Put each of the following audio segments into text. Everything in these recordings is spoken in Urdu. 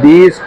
20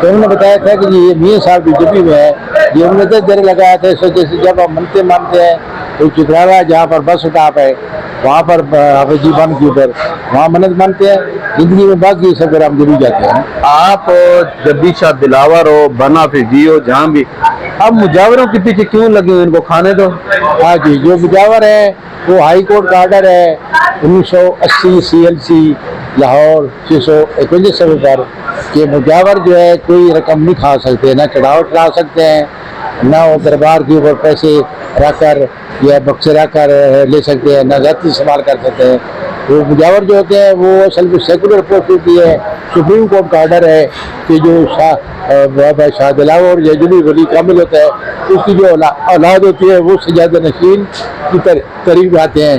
تو انہوں نے بتایا تھا کہ یہ میاں صاحب جو جبی میں ہے یہ انہوں نے 10 دیر لگایا تھا. اس وجہ سے جب ہم منتے مانتے ہیں تو چتراوا جہاں پر بس اسٹاپ ہے وہاں پر حافظ جی بند کے اوپر وہاں منت مانتے ہیں. زندگی میں باقی سب ہم جبھی جاتے ہیں. آپ جدید شاہ دلاور ہو بنا جی ہو جہاں بھی اب مجاوروں کے پیچھے کیوں لگے ہوئے؟ ان کو کھانے دو. ہاں جی جو مجاور ہے وہ ہائی کورٹ کا آرڈر ہے 1980 CLC لاہور 651 پر کہ مجاور جو ہے کوئی رقم نہیں کھا سکتے, نہ چڑھاؤ چڑھا سکتے ہیں, نہ وہ دربار کے اوپر پیسے رکھ کر یا بکسے رکھ کر لے سکتے ہیں, نہ ذاتی استعمال کر سکتے ہیں. وہ مجاور جو ہوتے ہیں وہ اصل میں سیکولر پوسٹ ہوتی ہے. سپریم کورٹ کا آرڈر ہے کہ جو شاہ دلاور یا جو بھی ولی کامل ہوتا ہے اس کی جو اولاد ہوتی ہے وہ سجادہ نشین کی قریب آتے ہیں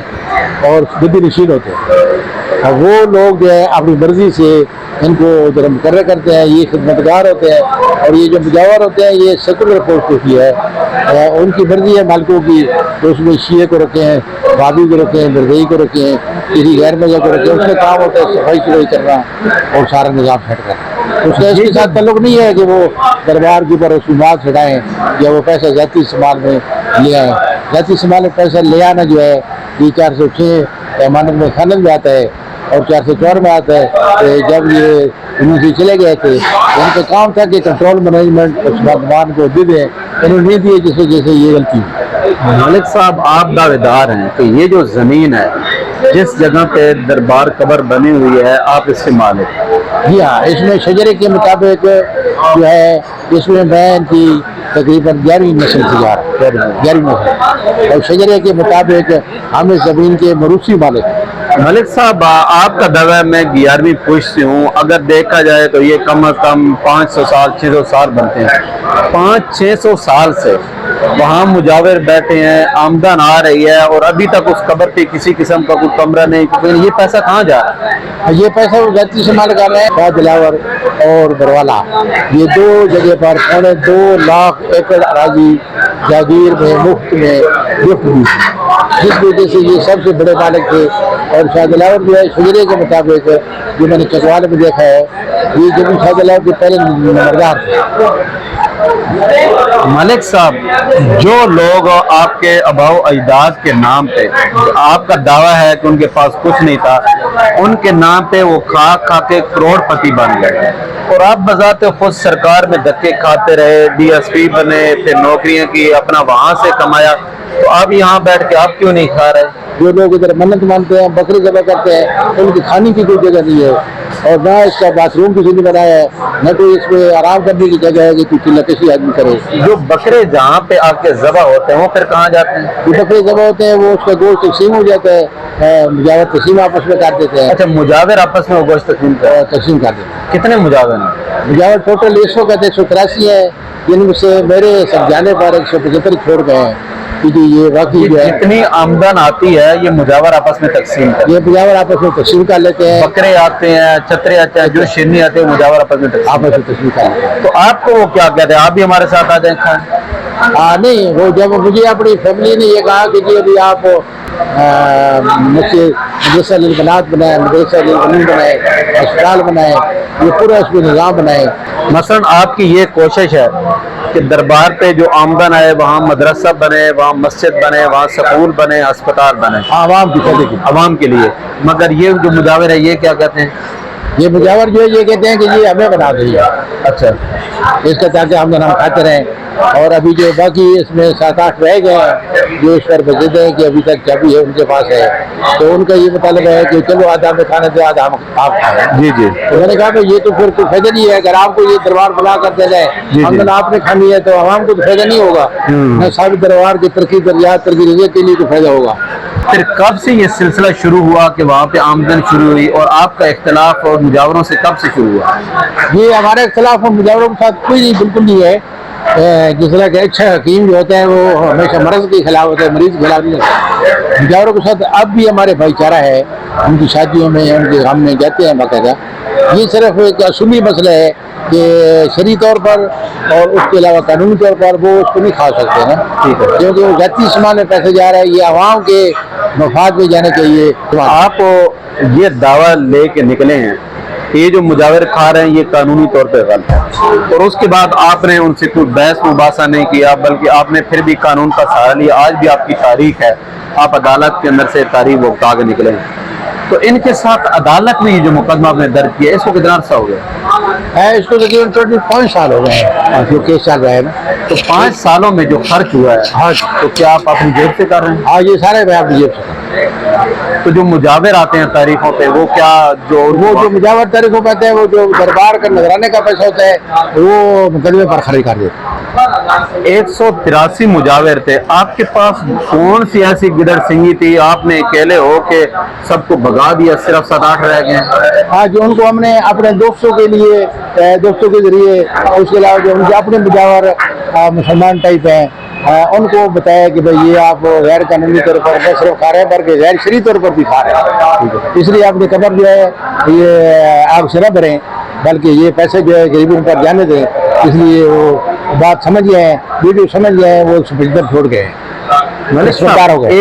اور گدی نشین ہوتے ہیں. اب وہ لوگ جو ہے اپنی مرضی سے ان کو ادھر مقرر کرتے ہیں. یہ خدمتگار ہوتے ہیں اور یہ جو مجاور ہوتے ہیں یہ سیکولر پوسٹ ہوتی ہے. ان کی مرضی ہے مالکوں کی تو اس میں شیعہ کو رکھے ہیں, بابی کو رکھے ہیں, مرزئی کو رکھے ہیں, کسی غیر مذہب کو رکھے ہیں. اس کا کام ہوتا ہے صفائی ستھرائی کرنا اور سارا نظام سیٹ کرنا. اس کا اس کے ساتھ تعلق نہیں ہے کہ وہ دربار کے اوپر رسومات چڑھائیں یا وہ پیسہ ذاتی استعمال میں لے آئیں. ذاتی استعمال میں پیسہ لے آنا جو ہے یہ 406 امانت میں خانت میں آتا ہے اور 404 میں آتا ہے. جب یہ انہوں سے چلے گئے تھے ان کا کام تھا کہ کنٹرول مینجمنٹ اس سامان کو دے دیں, انہوں نے نہیں دیے جس وجہ سے یہ غلطی. ملک صاحب آپ دعوے دار ہیں کہ یہ جو زمین ہے جس جگہ پہ دربار قبر بنی ہوئی ہے آپ اس سے مالک. جی ہاں, اس میں شجرے کے مطابق جو ہے اس میں بین کی تقریباً 11ویں نسل تھی, 11ویں نسل, اور شجرے کے مطابق ہم اس زمین کے موروثی مالک ہیں. ملک صاحب آپ کا دعویٰ ہے میں 11ویں پوچھ سے ہوں, اگر دیکھا جائے تو یہ کم از کم 500 سال 600 سال بنتے ہیں. 500-600 سال سے وہاں مجاور بیٹھے ہیں, آمدن آ رہی ہے اور ابھی تک اس قبر پہ کسی قسم کا کوئی کمرہ نہیں. یہ پیسہ کہاں جا رہا ہے؟ یہ پیسہ وہ ذاتی استعمال کر رہے ہیں. شاہ دلاور اور بروالا یہ دو جگہ پر 2.5 لاکھ ایکڑ اراضی جاگیر میں مفت میں گفٹ دی, جس وجہ سے یہ سب سے بڑے مالک تھے. اور شاہ دلاور جو ہے شجرے کے مطابق جو میں نے چکوال میں دیکھا ہے یہ جو شاہ دلاور کے پہلے نمبردار تھے. ملک صاحب جو لوگ آپ کے آباء و اجداد کے نام پہ آپ کا دعویٰ ہے کہ ان کے پاس کچھ نہیں تھا, ان کے نام پہ وہ کھا کھا کے کروڑ پتی بن گئے اور آپ بذات خود سرکار میں دھکے کھاتے رہے, DSP بنے, پھر نوکریاں کی, اپنا وہاں سے کمایا, تو آپ یہاں بیٹھ کے آپ کیوں نہیں کھا رہے؟ جو لوگ ادھر منت مانتے ہیں, بکرے ذبح کرتے ہیں, ان کی کھانے کی کوئی جگہ نہیں ہے اور نہ اس کا باتھ روم کسی نے بنایا ہے, نہ کوئی اس میں آرام کرنے کی جگہ ہے کہ کوئی چلہ کشی آدمی کرے. جو بکرے جہاں پہ آپ کے ذبح ہوتے ہیں وہ پھر کہاں جاتے ہیں؟ جو بکرے ذبح ہوتے ہیں وہ اس کا گوشت تقسیم ہو جاتا ہے, مجاور تقسیم آپس میں کر دیتے ہیں. اچھا, مجاور آپس میں وہ گوشت تقسیم کر دیتے ہیں. کتنے مجاور ہیں؟ مجاور ٹوٹل 100 کہتے ہیں, 183 ہیں, جن میں سے میرے سمجھانے پر 175 چھوڑ گئے ہیں. یہ واقعی جو ہے جتنی آمدن آتی ہے یہ مجاور آپس میں تقسیم کرتے ہیں. یہ مجاور آپس میں تقسیم کر لیتے ہیں. بکرے آتے ہیں, چترے آتے ہیں, جو شیرنی آتے ہیں مجاور آپس میں تقسیم کر لیتے ہیں. تو آپ کو وہ کیا کہتے ہیں, آپ بھی ہمارے ساتھ آ جائیں کھائیں؟ نہیں, وہ جب مجھے اپنی فیملی نے یہ کہا کہ جی ابھی آپ مدرسہ للبنات بنائیں, مدرسہ للبنین بنائیں, اسپتال بنائیں, یہ پورا اس میں نظام بنائیں. مثلا آپ کی یہ کوشش ہے کہ دربار پہ جو آمدن آئے وہاں مدرسہ بنے, وہاں مسجد بنے, وہاں سکول بنے, اسپتال بنے عوام کی فائدے کی, عوام کے لیے. مگر یہ جو مجاور ہے یہ کیا کہتے ہیں؟ یہ مجاور جو ہے یہ کہتے ہیں کہ یہ ہمیں بنا دیں. اچھا, اس کا تاکہ آمدن ہم کھاتے رہیں. اور ابھی جو باقی اس میں 7-8 رہ گئے ہیں جو اس پر بجٹ ہے کہ ابھی تک چابی ہے ان کے پاس ہے, تو ان کا یہ مطالبہ ہے کہ چلو آدھا ہمیں کھانے دے, آدھا آپ کھائیں. جی جی. تو میں نے کہا کہ یہ تو پھر کوئی فائدہ نہیں ہے. اگر آپ کو یہ دربار بنا کر دے جائے, آمدن آپ نے کھانی ہے, تو عوام کو تو فائدہ نہیں ہوگا, نہ صاحب دربار کی ترقی دریات ترقی رضے کے لیے تو فائدہ ہوگا. پھر کب سے یہ سلسلہ شروع ہوا کہ وہاں پہ آمدن شروع ہوئی, اور آپ کا اختلاف اور مجاوروں سے کب سے شروع ہوا؟ یہ ہمارا اختلاف اور مجاوروں کے ساتھ کوئی بالکل نہیں ہے. جس طرح کہ اچھا حکیم جو ہوتا ہے وہ ہمیشہ مرض کے خلاف ہوتا ہے, مریض کے خلاف نہیں ہوتا. مجاوروں کے ساتھ اب بھی ہمارے بھائی چارہ ہے, ان کی شادیوں میں, ان کے غم میں جاتے ہیں باقاعدہ. یہ صرف ایک اصولی مسئلہ ہے کہ شرعی طور پر اور اس کے علاوہ قانونی طور پر وہ اس کو نہیں کھا سکتے نا, کیونکہ وہ ذاتی استعمال میں پیسے جا رہا ہے, یہ عوام کے مفاد میں جانا چاہیے. آپ یہ دعویٰ لے کے نکلے ہیں یہ جو مجاور کھا رہے ہیں یہ قانونی طور پہ غلط ہے، اور اس کے بعد آپ نے ان سے کوئی بحث مباحثہ نہیں کیا، بلکہ آپ نے پھر بھی قانون کا سہارا لیا۔ آج بھی آپ کی تاریخ ہے، آپ عدالت کے اندر سے تاریخ بھگتا کے نکلے ہیں۔ تو ان کے ساتھ عدالت میں یہ جو مقدمہ آپ نے درج کیا، اس کو کتنا عرصہ ہو گیا؟ اس کو تقریباً 5 سال ہو گئے ہیں جو کیس چل رہا ہے نا۔ تو 5 سالوں میں جو خرچ ہوا ہے، ہاں تو کیا آپ اپنی جیب سے کر رہے ہیں؟ ہاں، یہ سارے میں اپنی جیب سے۔ تو جو مجاور آتے ہیں تاریخوں پہ، وہ کیا وہ جو مجاور تاریخوں پہ آتے ہیں، وہ جو دربار کا نگرانے کا پیسہ ہوتا ہے وہ مقدمے پر خرچ کر دیتے ہیں۔ 183 مجاور تھے، آپ کے پاس کون سی ایسی گدڑ سنگی تھی آپ نے اکیلے ہو کے سب کو بھگا دیا، صرف 7-8 رہ گئے؟ ہاں، جو ان کو ہم نے اپنے دوستوں کے لیے، دوستوں کے ذریعے، اس کے علاوہ جو ان کے اپنے مجاور مسلمان ٹائپ ہیں، ان کو بتایا کہ بھائی یہ آپ غیر قانونی طور پر نہ صرف کھا رہے ہیں بلکہ غیر شرعی طور پر بھی کھا رہے ہیں، اس لیے آپ کی قبر جو ہے یہ آگ سے نہ بھریں، بلکہ یہ پیسے جو ہے غریبوں پر جانے دیں۔ اس لیے وہ بات سمجھ گئے ہیں، ویڈیو سمجھ گئے ہیں، وہ سپیکر چھوڑ گئے ہیں، ملک سرکار ہو صاحب، گئے۔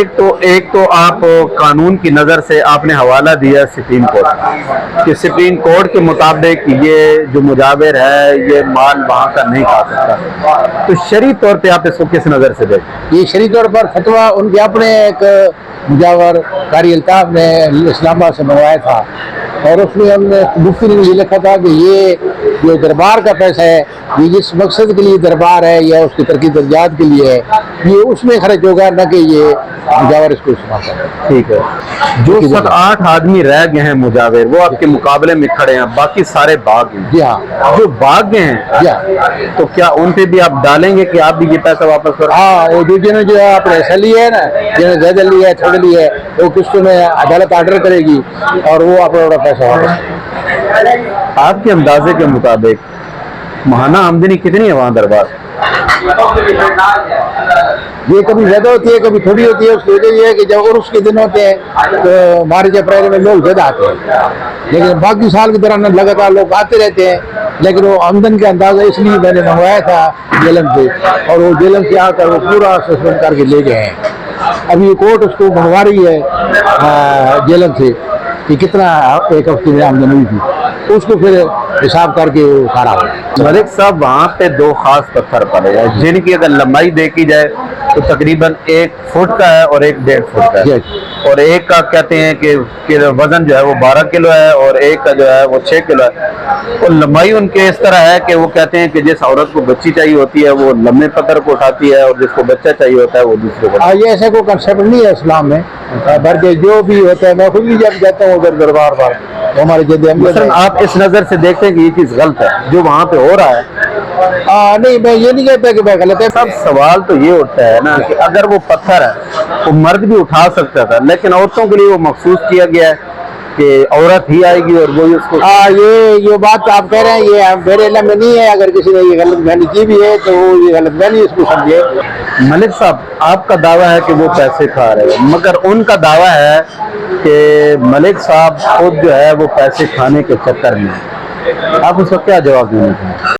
ایک تو آپ قانون کی نظر سے آپ نے حوالہ دیا سپریم کورٹ کہ سپریم کورٹ کے مطابق یہ جو مجاور ہے یہ مال وہاں کا نہیں کھا سکتا، تو شرعی طور پہ آپ اس کو کس نظر سے دیکھیں؟ یہ شرعی طور پر فتویٰ ان کے اپنے ایک مجاور قاری الطاف نے اسلام آباد سے منگوایا تھا، اور اس میں ہم نے مفتی نے یہ لکھا تھا کہ یہ جو دربار کا پیسہ ہے یہ جس مقصد کے لیے دربار ہے یا اس کی ترقی درجات کے لیے ہے، یہ اس میں خرچ ہوگا، نہ کہ یہ مجاور اس کو استعمال کرے۔ ٹھیک ہے، جو 7-8 آدمی رہ گئے ہیں مجاور، وہ آپ کے مقابلے میں کھڑے ہیں، باقی سارے باغ ہیں۔ جی ہاں، جو باغ گئے ہیں، جی ہاں، تو کیا ان پہ بھی آپ ڈالیں گے کہ آپ بھی یہ پیسہ واپس کریں؟ ہاں، وہ جنہوں جو ہے اپنے حصہ لیے ہے نا، جنہوں زیادہ لیا ہے، تھوڑے لیے ہے، وہ قسطوں میں عدالت آرڈر کرے گی اور وہ اپنا پیسہ واپس۔ آپ کے اندازے کے مطابق ماہانہ آمدنی کتنی ہے وہاں دربار؟ یہ کبھی زیادہ ہوتی ہے، کبھی تھوڑی ہوتی ہے۔ اس کی وجہ یہ ہے کہ جب عرس کے دن ہوتے ہیں تو مارچ اپریل میں لوگ زیادہ آتے ہیں، لیکن باقی سال کی طرح لگاتار لوگ آتے رہتے ہیں، لیکن وہ آمدن کا اندازہ اس لیے میں نے منگوایا تھا جیلم سے، اور وہ جیلم سے آ کر وہ پورا اسسمنٹ کر کے لے گئے ہیں۔ اب یہ کورٹ اس کو منگوا رہی ہے جیلم سے کہ کتنا ایک ہفتے میں آمدن ہوئی تھی، اس کو پھر حساب کر کے وہ سارا ہو۔ ملک صاحب، وہاں پہ 2 خاص پتھر پڑے ہیں جن کی اگر لمبائی دیکھی جائے تو تقریباً 1 فٹ کا ہے اور 1 1.5 فٹ کا ہے، اور ایک کا کہتے ہیں کہ وزن جو ہے وہ 12 کلو ہے اور ایک کا جو ہے وہ 6 کلو ہے، اور لمبائی ان کے اس طرح ہے کہ وہ کہتے ہیں کہ جس عورت کو بچی چاہیے ہوتی ہے وہ لمبے پتھر کو اٹھاتی ہے، اور جس کو بچہ چاہیے ہوتا ہے وہ دوسرے کو۔ یہ ایسا کوئی کنسیپٹ نہیں ہے اسلام میں، بلکہ جو بھی ہوتا ہے، میں خود بھی جب جاتا ہوں ادھر دربار پر، ہمارے جد احمد مثلاً آپ اس نظر سے دیکھتے ہیں کہ یہ چیز غلط ہے جو وہاں پہ ہو رہا ہے؟ نہیں، میں یہ نہیں کہتا کہ میں غلط ہے۔ سب سوال تو یہ اٹھتا ہے نا کہ اگر وہ پتھر ہے وہ مرد بھی اٹھا سکتا تھا، لیکن عورتوں کے لیے وہ مخصوص کیا گیا ہے کہ عورت ہی آئے گی اور وہی اس کو۔ یہ بات آپ کہہ رہے ہیں، یہ میرے علم میں نہیں ہے۔ اگر کسی نے یہ غلط فہمی کی بھی ہے تو وہ یہ غلط فہمی اس کو سمجھے۔ ملک صاحب، آپ کا دعویٰ ہے کہ وہ پیسے کھا رہے ہیں، مگر ان کا دعویٰ ہے کہ ملک صاحب خود جو ہے وہ پیسے کھانے کے چکر میں، آپ اس کو کیا جواب دینا چاہیں؟